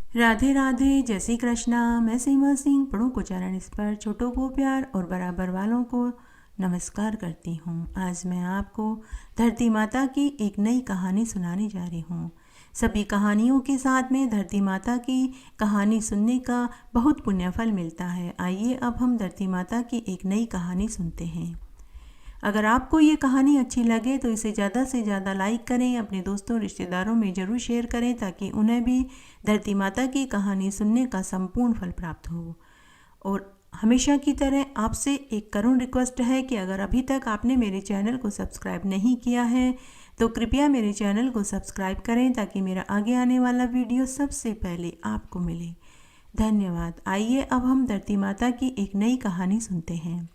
राधे राधे, जय श्री कृष्णा। मैं सीमा सिंह, बड़ों को चरण इस पर, छोटों को प्यार और बराबर वालों को नमस्कार करती हूँ। आज मैं आपको धरती माता की एक नई कहानी सुनाने जा रही हूँ। सभी कहानियों के साथ में धरती माता की कहानी सुनने का बहुत पुण्य फल मिलता है। आइए अब हम धरती माता की एक नई कहानी सुनते हैं। अगर आपको ये कहानी अच्छी लगे तो इसे ज़्यादा से ज़्यादा लाइक करें, अपने दोस्तों रिश्तेदारों में ज़रूर शेयर करें ताकि उन्हें भी धरती माता की कहानी सुनने का संपूर्ण फल प्राप्त हो। और हमेशा की तरह आपसे एक करुण रिक्वेस्ट है कि अगर अभी तक आपने मेरे चैनल को सब्सक्राइब नहीं किया है तो कृपया मेरे चैनल को सब्सक्राइब करें ताकि मेरा आगे आने वाला वीडियो सबसे पहले आपको मिले। धन्यवाद। आइए अब हम धरती माता की एक नई कहानी सुनते हैं।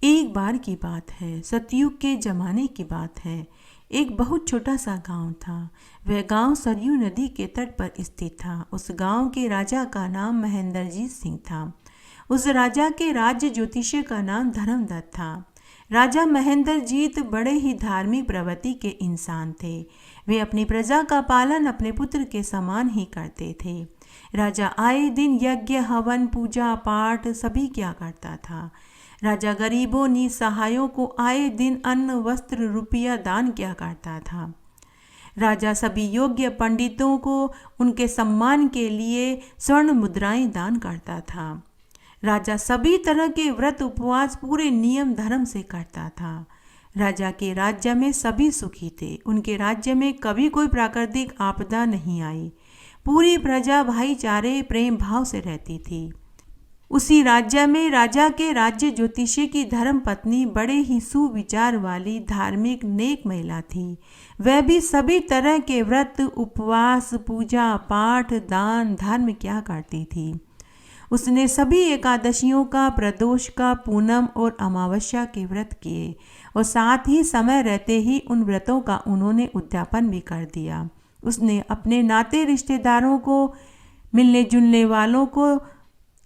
एक बार की बात है, सतयुग के जमाने की बात है। एक बहुत छोटा सा गांव था। वह गांव सरयू नदी के तट पर स्थित था। उस गांव के राजा का नाम महेंद्रजीत सिंह था। उस राजा के राज्य ज्योतिषी का नाम धर्मदत्त था। राजा महेंद्रजीत बड़े ही धार्मिक प्रवृत्ति के इंसान थे। वे अपनी प्रजा का पालन अपने पुत्र के समान ही करते थे। राजा आए दिन यज्ञ, हवन, पूजा पाठ सभी किया करता था। राजा गरीबों निसहायों को आए दिन अन्न, वस्त्र, रुपया दान किया करता था। राजा सभी योग्य पंडितों को उनके सम्मान के लिए स्वर्ण मुद्राएं दान करता था। राजा सभी तरह के व्रत उपवास पूरे नियम धर्म से करता था। राजा के राज्य में सभी सुखी थे। उनके राज्य में कभी कोई प्राकृतिक आपदा नहीं आई। पूरी प्रजा भाईचारे प्रेम भाव से रहती थी। उसी राज्य में राजा के राज्य ज्योतिषी की धर्म पत्नी बड़े ही सुविचार वाली धार्मिक नेक महिला थी। वह भी सभी तरह के व्रत उपवास पूजा पाठ दान धर्म किया करती थी। उसने सभी एकादशियों का, प्रदोष का, पूनम और अमावस्या के व्रत किए और साथ ही समय रहते ही उन व्रतों का उन्होंने उद्यापन भी कर दिया। उसने अपने नाते रिश्तेदारों को, मिलने जुलने वालों को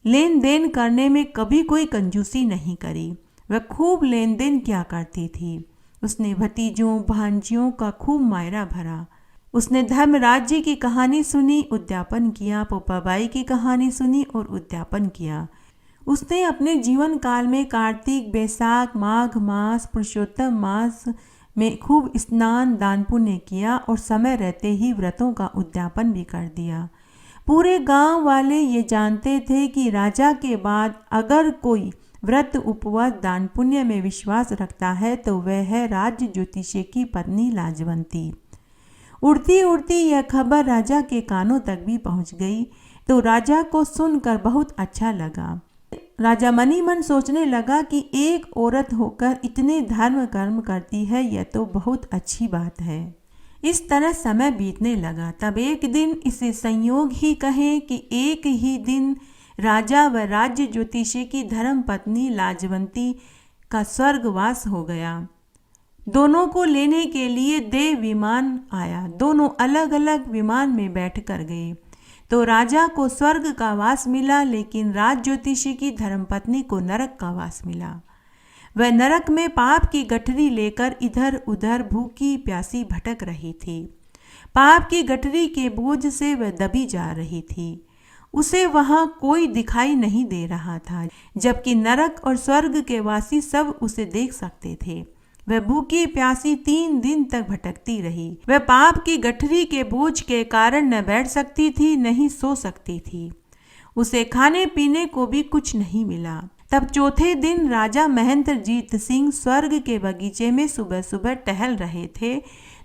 लेन देन करने में कभी कोई कंजूसी नहीं करी। वह खूब लेन देन किया करती थी। उसने भतीजों भांजियों का खूब मायरा भरा। उसने धर्मराज की कहानी सुनी, उद्यापन किया, पोपाबाई की कहानी सुनी और उद्यापन किया। उसने अपने जीवन काल में कार्तिक, बैसाख, माघ मास, पुरुषोत्तम मास में खूब स्नान दान पुण्य किया और समय रहते ही व्रतों का उद्यापन भी कर दिया। पूरे गांव वाले ये जानते थे कि राजा के बाद अगर कोई व्रत उपवास दान पुण्य में विश्वास रखता है तो वह है राज्य ज्योतिषी की पत्नी लाजवंती। उड़ती उड़ती यह खबर राजा के कानों तक भी पहुंच गई तो राजा को सुनकर बहुत अच्छा लगा। राजा मनी मन सोचने लगा कि एक औरत होकर इतने धर्म कर्म करती है, यह तो बहुत अच्छी बात है। इस तरह समय बीतने लगा। तब एक दिन, इसे संयोग ही कहें कि एक ही दिन, राजा व राज्य ज्योतिषी की धर्म पत्नी लाजवंती का स्वर्गवास हो गया। दोनों को लेने के लिए देव विमान आया। दोनों अलग अलग विमान में बैठकर गए तो राजा को स्वर्ग का वास मिला, लेकिन राज ज्योतिषी की धर्मपत्नी को नरक का वास मिला। वह नरक में पाप की गठरी लेकर इधर उधर भूखी प्यासी भटक रही थी। पाप की गठरी के बोझ से वह दबी जा रही थी। उसे वहां कोई दिखाई नहीं दे रहा था, जबकि नरक और स्वर्ग के वासी सब उसे देख सकते थे। वह भूखी प्यासी 3 दिन तक भटकती रही। वह पाप की गठरी के बोझ के कारण न बैठ सकती थी, न ही सो सकती थी। उसे खाने पीने को भी कुछ नहीं मिला। तब चौथे दिन राजा महेंद्रजीत सिंह स्वर्ग के बगीचे में सुबह सुबह टहल रहे थे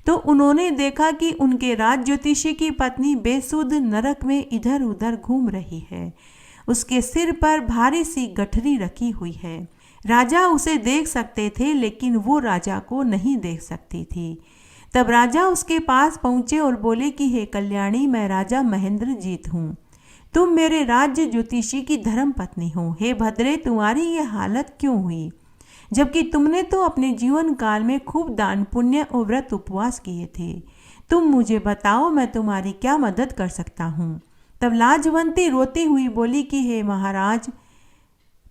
तो उन्होंने देखा कि उनके राज ज्योतिषी की पत्नी बेसुध नरक में इधर उधर घूम रही है। उसके सिर पर भारी सी गठरी रखी हुई है। राजा उसे देख सकते थे, लेकिन वो राजा को नहीं देख सकती थी। तब राजा उसके पास पहुंचे और बोले कि हे कल्याणी, मैं राजा महेंद्रजीत हूँ। तुम मेरे राज्य ज्योतिषी की धर्म पत्नी हो। हे भद्रे, तुम्हारी ये हालत क्यों हुई, जबकि तुमने तो अपने जीवन काल में खूब दान पुण्य और व्रत उपवास किए थे। तुम मुझे बताओ, मैं तुम्हारी क्या मदद कर सकता हूँ। तब लाजवंती रोती हुई बोली कि हे महाराज,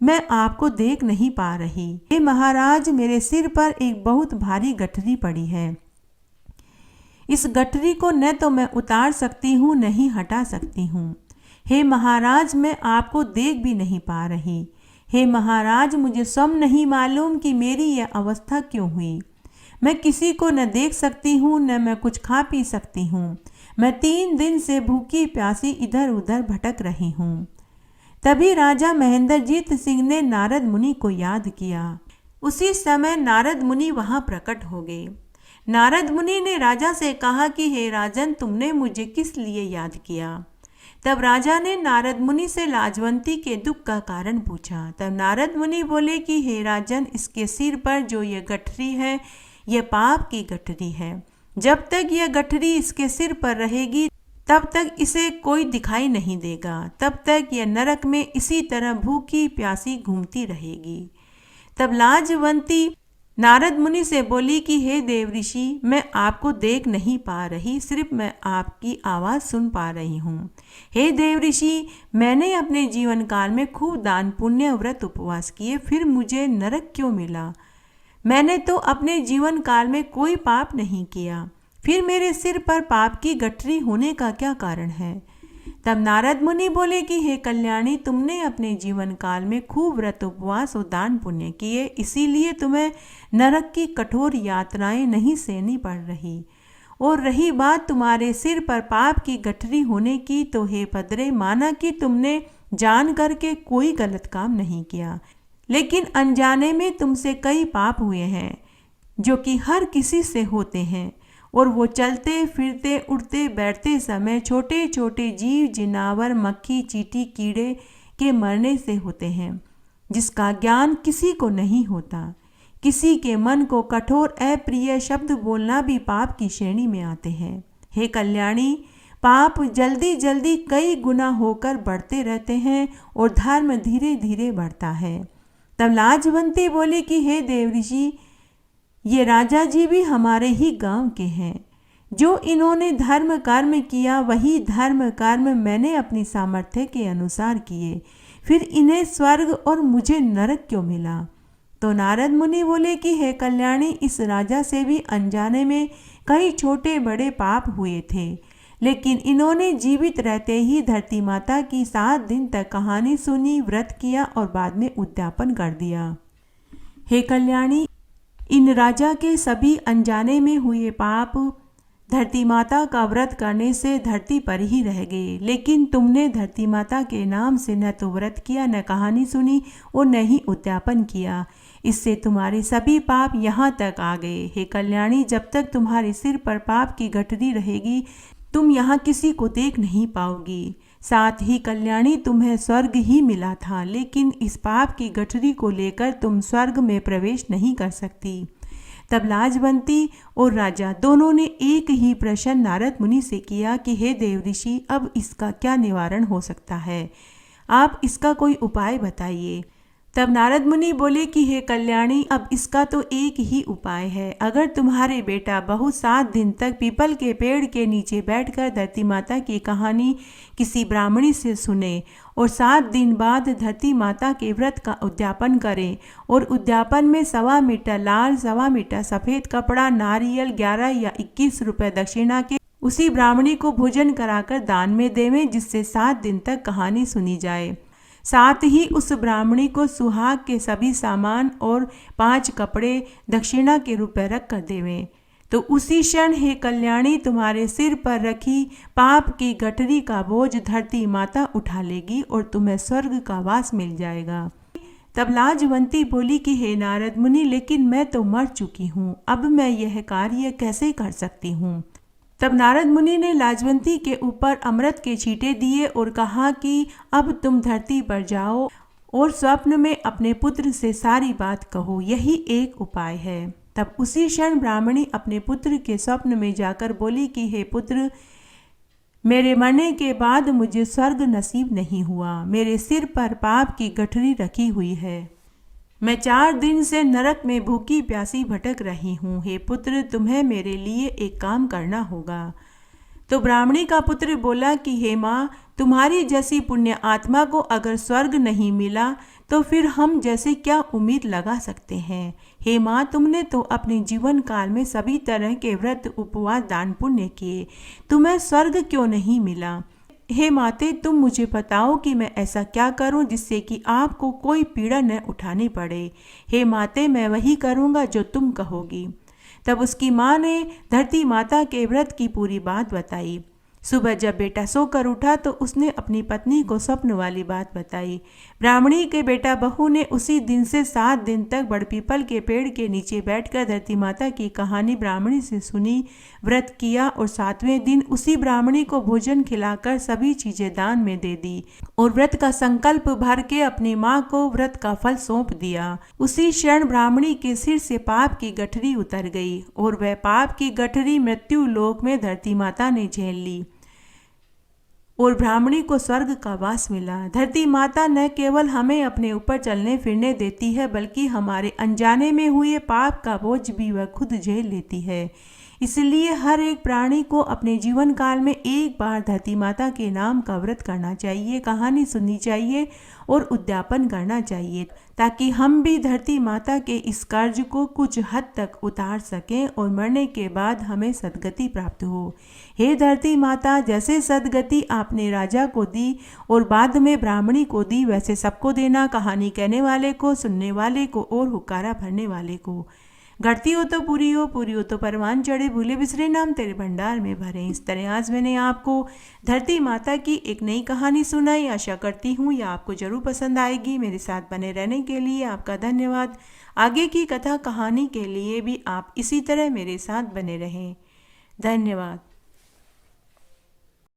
मैं आपको देख नहीं पा रही। हे महाराज, मेरे सिर पर एक बहुत भारी गठरी पड़ी है। इस गठरी को न तो मैं उतार सकती हूँ न ही हटा सकती हूँ। हे महाराज, मैं आपको देख भी नहीं पा रही। हे महाराज, मुझे स्वयं नहीं मालूम कि मेरी यह अवस्था क्यों हुई। मैं किसी को न देख सकती हूँ न मैं कुछ खा पी सकती हूँ। मैं 3 दिन से भूखी प्यासी इधर उधर भटक रही हूँ। तभी राजा महेंद्रजीत सिंह ने नारद मुनि को याद किया। उसी समय नारद मुनि वहां प्रकट हो गए। नारद मुनि ने राजा से कहा कि हे राजन, तुमने मुझे किस लिए याद किया। तब राजा ने नारद मुनि से लाजवंती के दुख का कारण पूछा। तब नारद मुनि बोले कि हे राजन, इसके सिर पर जो ये गठरी है, यह पाप की गठरी है। जब तक यह गठरी इसके सिर पर रहेगी तब तक इसे कोई दिखाई नहीं देगा। तब तक यह नरक में इसी तरह भूखी प्यासी घूमती रहेगी। तब लाजवंती नारद मुनि से बोली कि हे देव ऋषि, मैं आपको देख नहीं पा रही, सिर्फ मैं आपकी आवाज़ सुन पा रही हूँ। हे देव ऋषि, मैंने अपने जीवन काल में खूब दान पुण्य व्रत उपवास किए, फिर मुझे नरक क्यों मिला। मैंने तो अपने जीवन काल में कोई पाप नहीं किया, फिर मेरे सिर पर पाप की गठरी होने का क्या कारण है। तब नारद मुनि बोले कि हे कल्याणी, तुमने अपने जीवन काल में खूब व्रत उपवास और दान पुण्य किए, इसीलिए तुम्हें नरक की कठोर यातनाएं नहीं सहनी पड़ रही। और रही बात तुम्हारे सिर पर पाप की गठरी होने की, तो हे पदरे, माना कि तुमने जान करके कोई गलत काम नहीं किया, लेकिन अनजाने में तुमसे कई पाप हुए हैं जो कि हर किसी से होते हैं। और वो चलते फिरते उठते बैठते समय छोटे छोटे जीव जिनावर मक्खी चींटी कीड़े के मरने से होते हैं, जिसका ज्ञान किसी को नहीं होता। किसी के मन को कठोर अप्रिय शब्द बोलना भी पाप की श्रेणी में आते हैं। हे कल्याणी, पाप जल्दी जल्दी कई गुना होकर बढ़ते रहते हैं और धर्म धीरे धीरे बढ़ता है। तब लाजवंती बोली कि हे देव ऋषि, ये राजा जी भी हमारे ही गांव के हैं। जो इन्होंने धर्म कर्म किया, वही धर्म कर्म मैंने अपनी सामर्थ्य के अनुसार किए, फिर इन्हें स्वर्ग और मुझे नरक क्यों मिला। तो नारद मुनि बोले कि हे कल्याणी, इस राजा से भी अनजाने में कई छोटे बड़े पाप हुए थे, लेकिन इन्होंने जीवित रहते ही धरती माता की 7 दिन तक कहानी सुनी, व्रत किया और बाद में उद्यापन कर दिया। हे कल्याणी, इन राजा के सभी अनजाने में हुए पाप धरती माता का व्रत करने से धरती पर ही रह गए, लेकिन तुमने धरती माता के नाम से न तो व्रत किया, न कहानी सुनी और न ही उद्यापन किया। इससे तुम्हारे सभी पाप यहाँ तक आ गए। हे कल्याणी, जब तक तुम्हारे सिर पर पाप की गठरी रहेगी, तुम यहाँ किसी को देख नहीं पाओगी। साथ ही कल्याणी, तुम्हें स्वर्ग ही मिला था, लेकिन इस पाप की गठरी को लेकर तुम स्वर्ग में प्रवेश नहीं कर सकती। तब लाजवंती और राजा दोनों ने एक ही प्रश्न नारद मुनि से किया कि हे देव ऋषि, अब इसका क्या निवारण हो सकता है, आप इसका कोई उपाय बताइए। तब नारद मुनि बोले कि हे कल्याणी, अब इसका तो एक ही उपाय है। अगर तुम्हारे बेटा बहू 7 दिन तक पीपल के पेड़ के नीचे बैठकर धरती माता की कहानी किसी ब्राह्मणी से सुने और 7 दिन बाद धरती माता के व्रत का उद्यापन करे और उद्यापन में 1.25 मीटर लाल 1.25 मीटर सफ़ेद कपड़ा, नारियल 11 या 21 रुपये दक्षिणा के उसी ब्राह्मणी को भोजन कराकर दान में देवें, जिससे 7 दिन तक कहानी सुनी जाए। साथ ही उस ब्राह्मणी को सुहाग के सभी सामान और 5 कपड़े दक्षिणा के रूप में रख कर देवें। तो उसी क्षण हे कल्याणी, तुम्हारे सिर पर रखी पाप की गठरी का बोझ धरती माता उठा लेगी और तुम्हें स्वर्ग का वास मिल जाएगा। तब लाजवंती बोली कि हे नारद मुनि, लेकिन मैं तो मर चुकी हूँ, अब मैं यह कार्य कैसे कर सकती हूँ। तब नारद मुनि ने लाजवंती के ऊपर अमृत के छींटे दिए और कहा कि अब तुम धरती पर जाओ और स्वप्न में अपने पुत्र से सारी बात कहो, यही एक उपाय है। तब उसी क्षण ब्राह्मणी अपने पुत्र के स्वप्न में जाकर बोली कि हे पुत्र, मेरे मरने के बाद मुझे स्वर्ग नसीब नहीं हुआ, मेरे सिर पर पाप की गठरी रखी हुई है, मैं 4 दिन से नरक में भूखी प्यासी भटक रही हूँ। हे पुत्र, तुम्हें मेरे लिए एक काम करना होगा। तो ब्राह्मणी का पुत्र बोला कि हे माँ, तुम्हारी जैसी पुण्य आत्मा को अगर स्वर्ग नहीं मिला तो फिर हम जैसे क्या उम्मीद लगा सकते हैं। हे माँ, तुमने तो अपने जीवन काल में सभी तरह के व्रत, उपवास, दान पुण्य किए, तुम्हें स्वर्ग क्यों नहीं मिला? हे माते, तुम मुझे बताओ कि मैं ऐसा क्या करूं जिससे कि आपको कोई पीड़ा न उठानी पड़े। हे माते, मैं वही करूंगा जो तुम कहोगी। तब उसकी माँ ने धरती माता के व्रत की पूरी बात बताई। सुबह जब बेटा सोकर उठा तो उसने अपनी पत्नी को स्वप्न वाली बात बताई। ब्राह्मणी के बेटा बहू ने उसी दिन से 7 दिन तक बड़पीपल के पेड़ के नीचे बैठकर धरती माता की कहानी ब्राह्मणी से सुनी, व्रत किया और 7वें दिन उसी ब्राह्मणी को भोजन खिलाकर सभी चीजें दान में दे दी और व्रत का संकल्प भर के अपनी माँ को व्रत का फल सौंप दिया। उसी क्षण ब्राह्मणी के सिर से पाप की गठरी उतर गई और वह पाप की गठरी मृत्यु लोक में धरती माता ने झेल ली और ब्राह्मणी को स्वर्ग का वास मिला। धरती माता न केवल हमें अपने ऊपर चलने फिरने देती है, बल्कि हमारे अनजाने में हुए पाप का बोझ भी वह खुद झेल लेती है। इसलिए हर एक प्राणी को अपने जीवन काल में एक बार धरती माता के नाम का व्रत करना चाहिए, कहानी सुननी चाहिए और उद्यापन करना चाहिए, ताकि हम भी धरती माता के इस कर्ज को कुछ हद तक उतार सकें और मरने के बाद हमें सद्गति प्राप्त हो। हे धरती माता, जैसे सद्गति आपने राजा को दी और बाद में ब्राह्मणी को दी, वैसे सबको देना, कहानी कहने वाले को, सुनने वाले को और हुक्कारा भरने वाले को। घटती हो तो पूरी हो, पूरी हो तो परवान चढ़े, भूले बिसरे नाम तेरे भंडार में भरे। इस तरह आज मैंने आपको धरती माता की एक नई कहानी सुनाई। आशा करती हूँ यह आपको जरूर पसंद आएगी। मेरे साथ बने रहने के लिए आपका धन्यवाद। आगे की कथा कहानी के लिए भी आप इसी तरह मेरे साथ बने रहें। धन्यवाद।